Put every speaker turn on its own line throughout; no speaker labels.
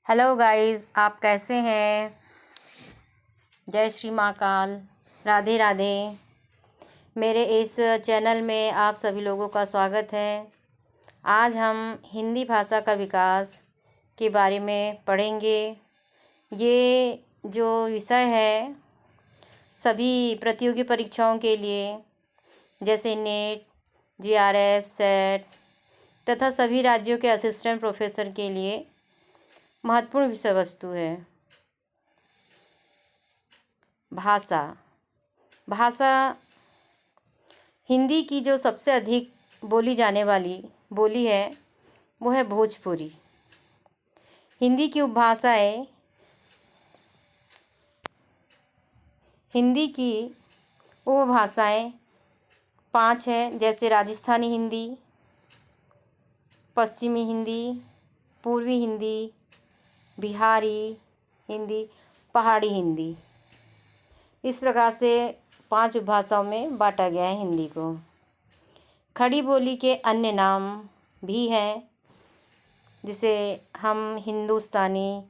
Hello guys, आप कैसे हैं। जय श्री महाकाल, राधे राधे। मेरे इस चैनल में आप सभी लोगों का स्वागत है। आज हम हिंदी भाषा का विकास के बारे में पढ़ेंगे। ये जो विषय है सभी प्रतियोगी परीक्षाओं के लिए जैसे नेट, जीआरएफ, सेट तथा सभी राज्यों के असिस्टेंट प्रोफेसर के लिए महत्वपूर्ण विषय वस्तु है। भाषा हिंदी की जो सबसे अधिक बोली जाने वाली बोली है वो है भोजपुरी। हिंदी की उपभाषाएं 5 हैं, जैसे राजस्थानी हिंदी, पश्चिमी हिंदी, पूर्वी हिंदी, बिहारी हिंदी, पहाड़ी हिंदी। इस प्रकार से 5 उपभाषाओं में बांटा गया है हिंदी को। खड़ी बोली के अन्य नाम भी हैं, जिसे हम हिंदुस्तानी,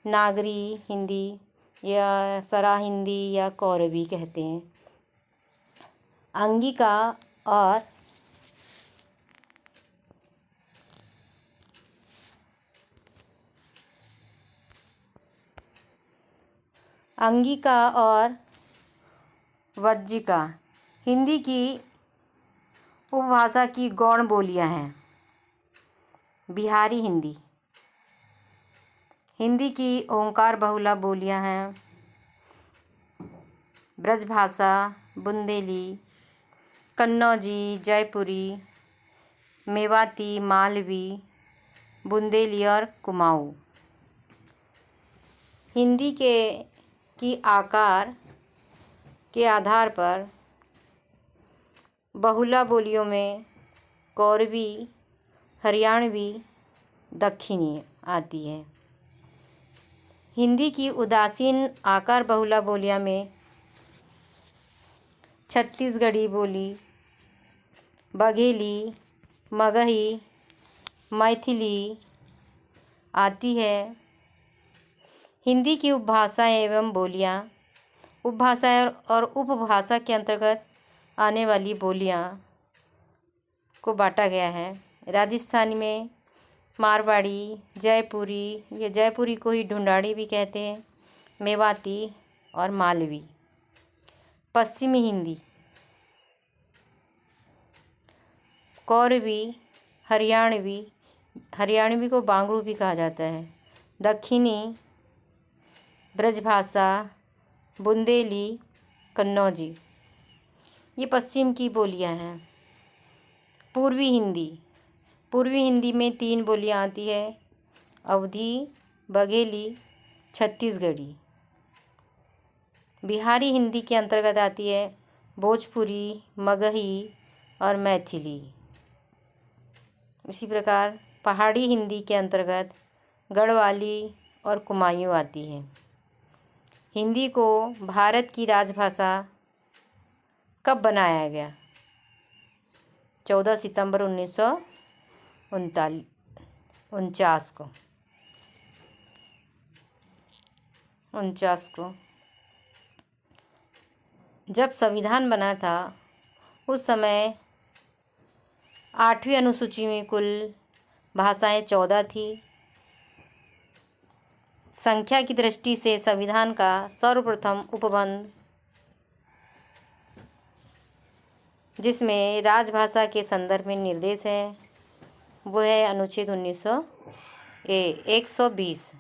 नागरी हिंदी या सरा हिंदी या कौरवी कहते हैं। अंगिका और वज्जिका हिंदी की उपभाषा की गौण बोलियां हैं। बिहारी हिंदी की ओंकार बहुला बोलियां हैं। ब्रजभाषा बुंदेली, कन्नौजी, जयपुरी, मेवाती, मालवी, बुंदेली और कुमाऊं। हिंदी की आकार के आधार पर बहुला बोलियों में कौरवी, हरियाणवी, दक्षिणी आती है। हिंदी की उदासीन आकार बहुला बोलियां में छत्तीसगढ़ी बोली, बघेली, मगही, मैथिली आती है। हिंदी की उपभाषाएं एवं बोलियां उपभाषा और उपभाषा के अंतर्गत आने वाली बोलियां को बांटा गया है। राजस्थानी में मारवाड़ी, जयपुरी, ये जयपुरी को ही ढूंढाड़ी भी कहते हैं, मेवाती और मालवी। पश्चिमी हिंदी कौरवी, हरियाणवी को बांगड़ू भी कहा जाता है। दक्षिणी ब्रजभाषा, बुंदेली, कन्नौजी, ये पश्चिम की बोलियां हैं। पूर्वी हिंदी में 3 बोलियां आती है, अवधी, बघेली, छत्तीसगढ़ी। बिहारी हिंदी के अंतर्गत आती है भोजपुरी, मगही और मैथिली। इसी प्रकार पहाड़ी हिंदी के अंतर्गत गढ़वाली और कुमायूं आती है। हिंदी को भारत की राजभाषा कब बनाया गया? 14 सितंबर 1949 को जब संविधान बना था उस समय 8वीं अनुसूची में कुल भाषाएं 14 थी। संख्या की दृष्टि से संविधान का सर्वप्रथम उपबंध, जिसमें राजभाषा के संदर्भ में निर्देश है, वो है अनुच्छेद 120।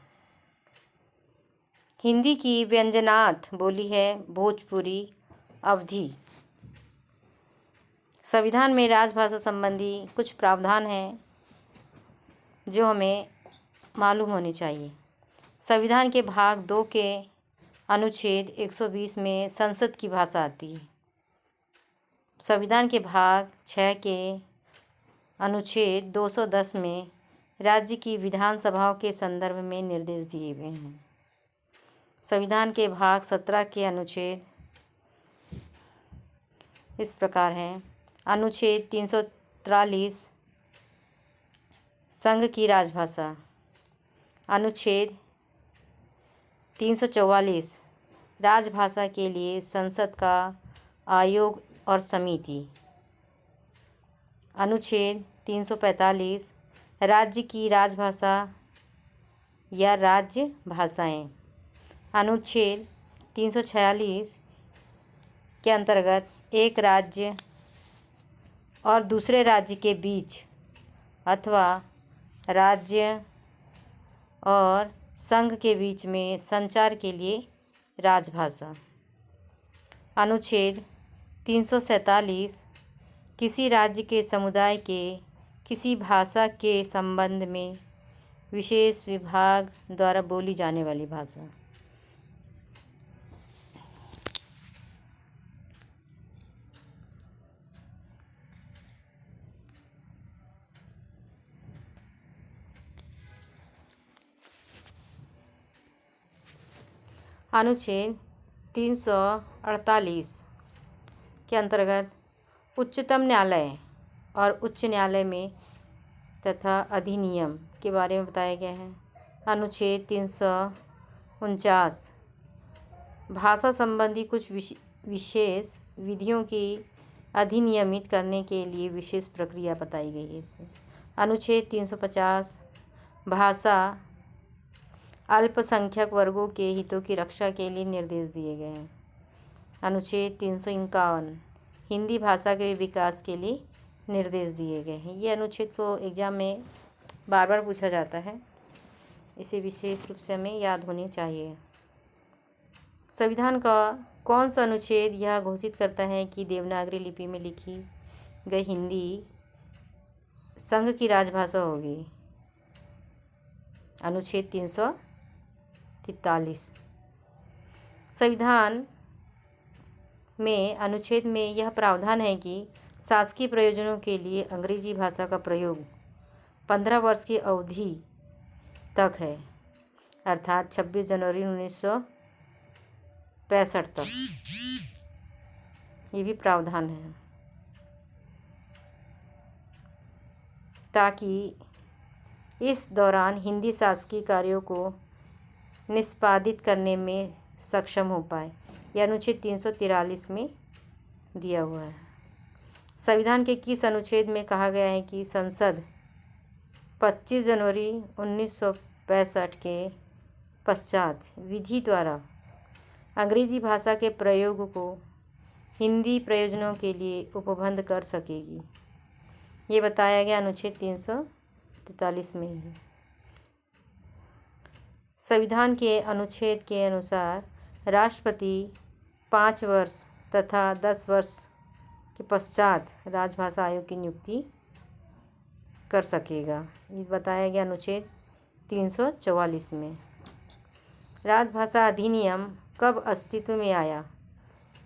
हिंदी की व्यंजनार्थ बोली है भोजपुरी, अवधी। संविधान में राजभाषा संबंधी कुछ प्रावधान हैं जो हमें मालूम होने चाहिए। संविधान के भाग 2 के अनुच्छेद 120 में संसद की भाषा आती है। संविधान के भाग 6 के अनुच्छेद 210 में राज्य की विधानसभाओं के संदर्भ में निर्देश दिए गए हैं। संविधान के भाग 17 के अनुच्छेद इस प्रकार हैं। अनुच्छेद 343 संघ की राजभाषा, अनुच्छेद 344 राजभाषा के लिए संसद का आयोग और समिति। अनुच्छेद 345 राज्य की राजभाषा या राज्य भाषाएं। अनुच्छेद 346 के अंतर्गत एक राज्य और दूसरे राज्य के बीच अथवा राज्य और संघ के बीच में संचार के लिए राजभाषा। अनुच्छेद 347 किसी राज्य के समुदाय के किसी भाषा के संबंध में विशेष विभाग द्वारा बोली जाने वाली भाषा। अनुच्छेद 348 के अंतर्गत उच्चतम न्यायालय और उच्च न्यायालय में तथा अधिनियम के बारे में बताया गया है। अनुच्छेद 349 भाषा संबंधी कुछ विशेष विधियों की अधिनियमित करने के लिए विशेष प्रक्रिया बताई गई है इसमें। अनुच्छेद 350 भाषा अल्पसंख्यक वर्गों के हितों की रक्षा के लिए निर्देश दिए गए हैं। अनुच्छेद 351 हिंदी भाषा के विकास के लिए निर्देश दिए गए हैं। ये अनुच्छेद को एग्जाम में बार बार पूछा जाता है, इसे विशेष रूप से हमें याद होनी चाहिए। संविधान का कौन सा अनुच्छेद यह घोषित करता है कि देवनागरी लिपि में लिखी गई हिंदी संघ की राजभाषा होगी? अनुच्छेद 343। संविधान में अनुच्छेद में यह प्रावधान है कि शासकीय प्रयोजनों के लिए अंग्रेजी भाषा का प्रयोग 15 वर्ष की अवधि तक है, अर्थात 26 जनवरी 1965 तक। ये भी प्रावधान है ताकि इस दौरान हिंदी शासकीय कार्यों को निष्पादित करने में सक्षम हो पाए। यह अनुच्छेद 343 में दिया हुआ है। संविधान के किस अनुच्छेद में कहा गया है कि संसद 25 जनवरी 1965 के पश्चात विधि द्वारा अंग्रेजी भाषा के प्रयोग को हिंदी प्रयोजनों के लिए उपबंध कर सकेगी? ये बताया गया अनुच्छेद 343 में ही। संविधान के अनुच्छेद के अनुसार राष्ट्रपति 5 वर्ष तथा 10 वर्ष के पश्चात राजभाषा आयोग की नियुक्ति कर सकेगा। ये बताया गया अनुच्छेद 344 में। राजभाषा अधिनियम कब अस्तित्व में आया?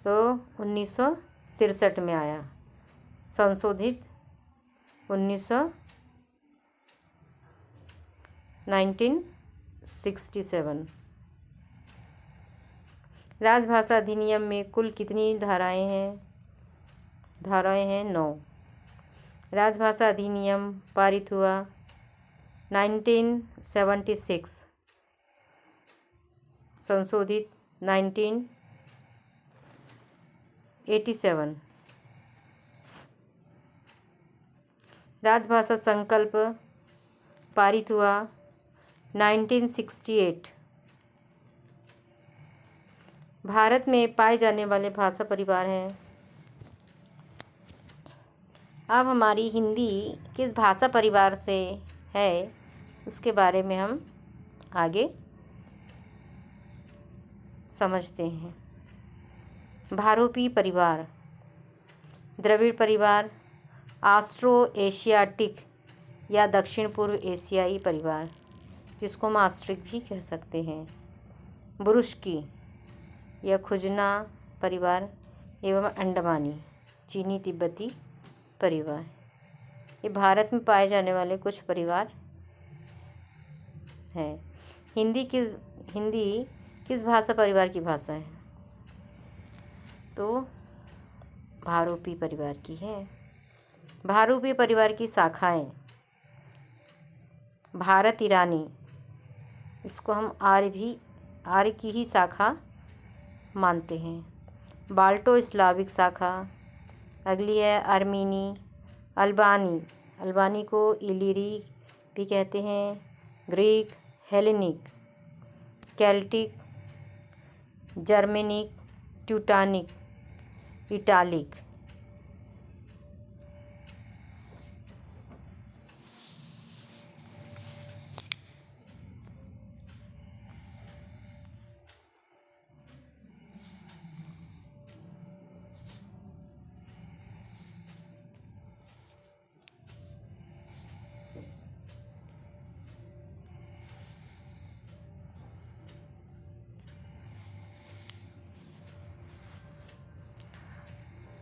तो 1963 में आया, संशोधित 1967। राजभाषा अधिनियम में कुल कितनी धाराएं हैं? धाराएं हैं 9। राजभाषा अधिनियम पारित हुआ 1976, संशोधित 1987। राजभाषा संकल्प पारित हुआ 1968। भारत में पाए जाने वाले भाषा परिवार हैं। अब हमारी हिंदी किस भाषा परिवार से है उसके बारे में हम आगे समझते हैं। भारोपी परिवार, द्रविड़ परिवार, ऑस्ट्रो एशियाटिक या दक्षिण पूर्व एशियाई परिवार, जिसको हम ऑस्ट्रिक भी कह सकते हैं, बुरुष्की या खुजना परिवार एवं अंडमानी चीनी तिब्बती परिवार, ये भारत में पाए जाने वाले कुछ परिवार हैं। हिंदी किस भाषा परिवार की भाषा है? तो भारोपी परिवार की है। भारोपी परिवार की शाखाएं भारत ईरानी, इसको हम आर्य की ही शाखा मानते हैं। बाल्टो स्लाविक शाखा। अगली है अर्मीनी। अल्बानी को इलीरी भी कहते हैं। Greek, Hellenic, Celtic, Germanic, Teutonic, Italic.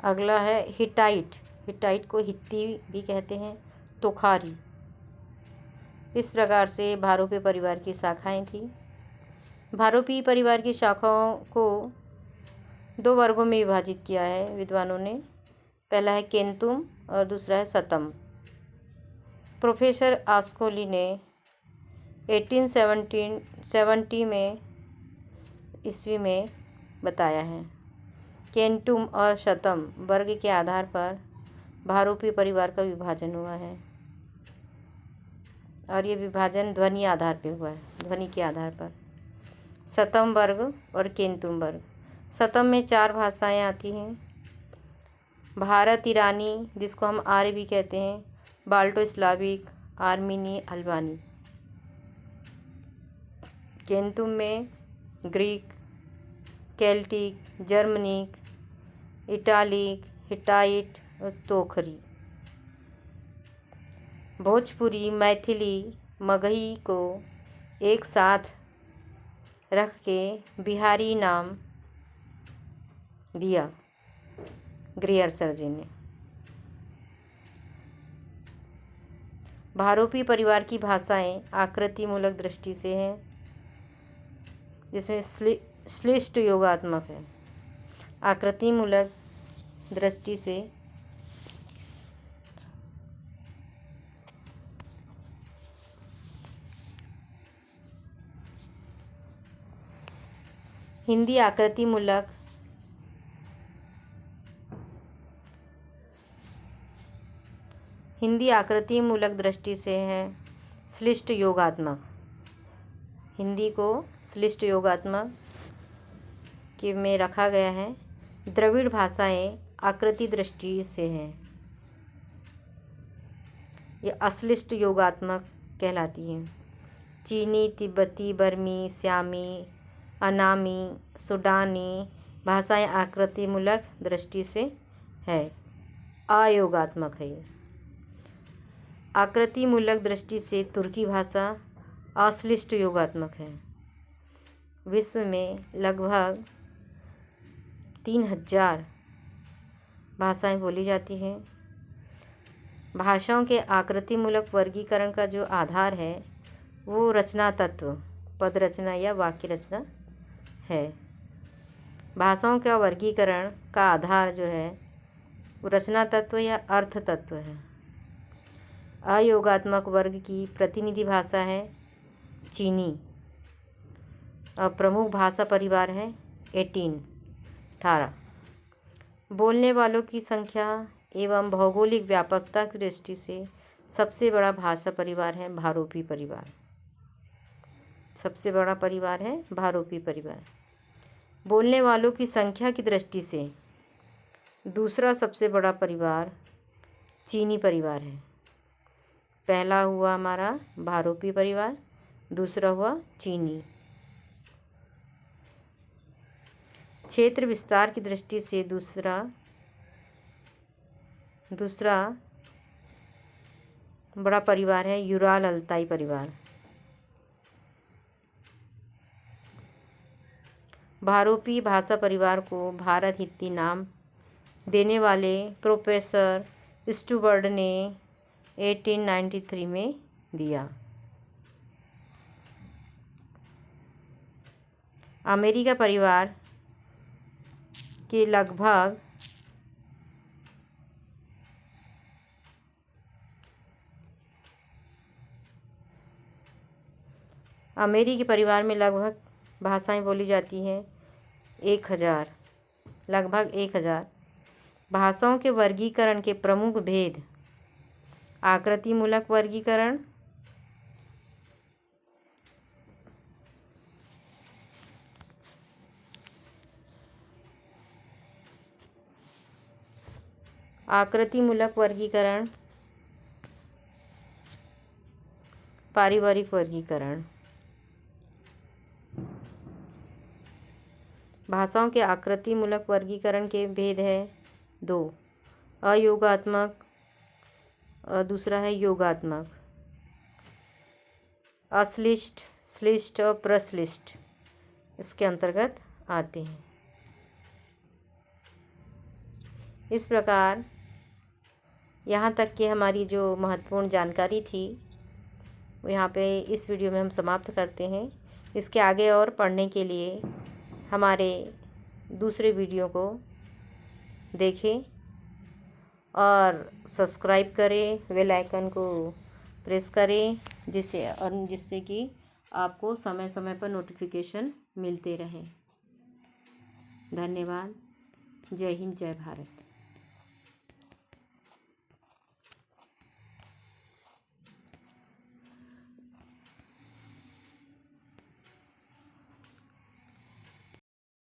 अगला है हिटाइट। हिटाइट को हित्ती भी कहते हैं। तोखारी। इस प्रकार से भारोपी परिवार की शाखाएं थी। भारोपी परिवार की शाखाओं को 2 वर्गों में विभाजित किया है विद्वानों ने। पहला है केंतुम और दूसरा है सतम। प्रोफेसर आस्कोली ने 1870 में ईस्वी में बताया है। केंटुम और शतम वर्ग के आधार पर भारोपी परिवार का विभाजन हुआ है और ये विभाजन ध्वनि आधार पे हुआ है, ध्वनि के आधार पर। शतम वर्ग और केंतुम वर्ग। शतम में 4 भाषाएं आती हैं। भारत ईरानी, जिसको हम आर्य भी कहते हैं। बाल्टो स्लाविक, आर्मीनी, अल्बानी। केंतुम में Greek, Celtic, Germanic, italic, Hittite और तोखरी। भोजपुरी, मैथिली, मगही को एक साथ रख के बिहारी नाम दिया ग्रेयर सर जी ने। भारोपी परिवार की भाषाएं आकृतिमूलक दृष्टि से हैं, जिसमें श्लिष्ट योगात्मक है। आकृतिमूलक दृष्टि से हिंदी आकृतिमूलक दृष्टि से है श्लिष्ट योगात्मक। हिंदी को श्लिष्ट योगात्मक के में रखा गया है। द्रविड़ भाषाएं आकृति दृष्टि से हैं, ये अश्लिष्ट योगात्मक कहलाती हैं। चीनी, तिब्बती, बर्मी, श्यामी, अनामी, सूडानी भाषाएं आकृतिमूलक दृष्टि से है, अयोगात्मक है। ये आकृतिमूलक दृष्टि से तुर्की भाषा अश्लिष्ट योगात्मक है। विश्व में लगभग 3000 भाषाएं बोली जाती हैं। भाषाओं के आकृतिमूलक वर्गीकरण का जो आधार है वो रचना तत्व, पद रचना या वाक्य रचना है। भाषाओं का वर्गीकरण का आधार जो है वो रचना तत्व या अर्थ तत्व है। अयोगात्मक वर्ग की प्रतिनिधि भाषा है चीनी और प्रमुख भाषा परिवार है 18। बोलने वालों की संख्या एवं भौगोलिक व्यापकता की दृष्टि से सबसे बड़ा भाषा परिवार है भारोपी परिवार। सबसे बड़ा परिवार है भारोपी परिवार। बोलने वालों की संख्या की दृष्टि से दूसरा सबसे बड़ा परिवार चीनी परिवार है। पहला हुआ हमारा भारोपी परिवार, दूसरा हुआ चीनी। क्षेत्र विस्तार की दृष्टि से दूसरा बड़ा परिवार है यूराल अल्ताई परिवार। भारोपी भाषा परिवार को भारत हित्ती नाम देने वाले प्रोफेसर स्टुवर्ड ने 1893 में दिया। अमेरिका परिवार के लगभग अमेरिकी परिवार में लगभग भाषाएं बोली जाती हैं 1000, लगभग 1000। भाषाओं के वर्गीकरण के प्रमुख भेद। आकृतिमूलक वर्गीकरण, आकृतिमूलक वर्गीकरण, पारिवारिक वर्गीकरण। भाषाओं के आकृतिमूलक वर्गीकरण के भेद है 2, अयोगात्मक और दूसरा है योगात्मक। अश्लिष्ट, श्लिष्ट और प्रश्लिष्ट इसके अंतर्गत आते हैं। इस प्रकार यहाँ तक कि हमारी जो महत्वपूर्ण जानकारी थी वो यहाँ पे इस वीडियो में हम समाप्त करते हैं। इसके आगे और पढ़ने के लिए हमारे दूसरे वीडियो को देखें और सब्सक्राइब करें, बेल आइकन को प्रेस करें जिससे कि आपको समय समय पर नोटिफिकेशन मिलते रहें। धन्यवाद। जय हिंद, जय भारत।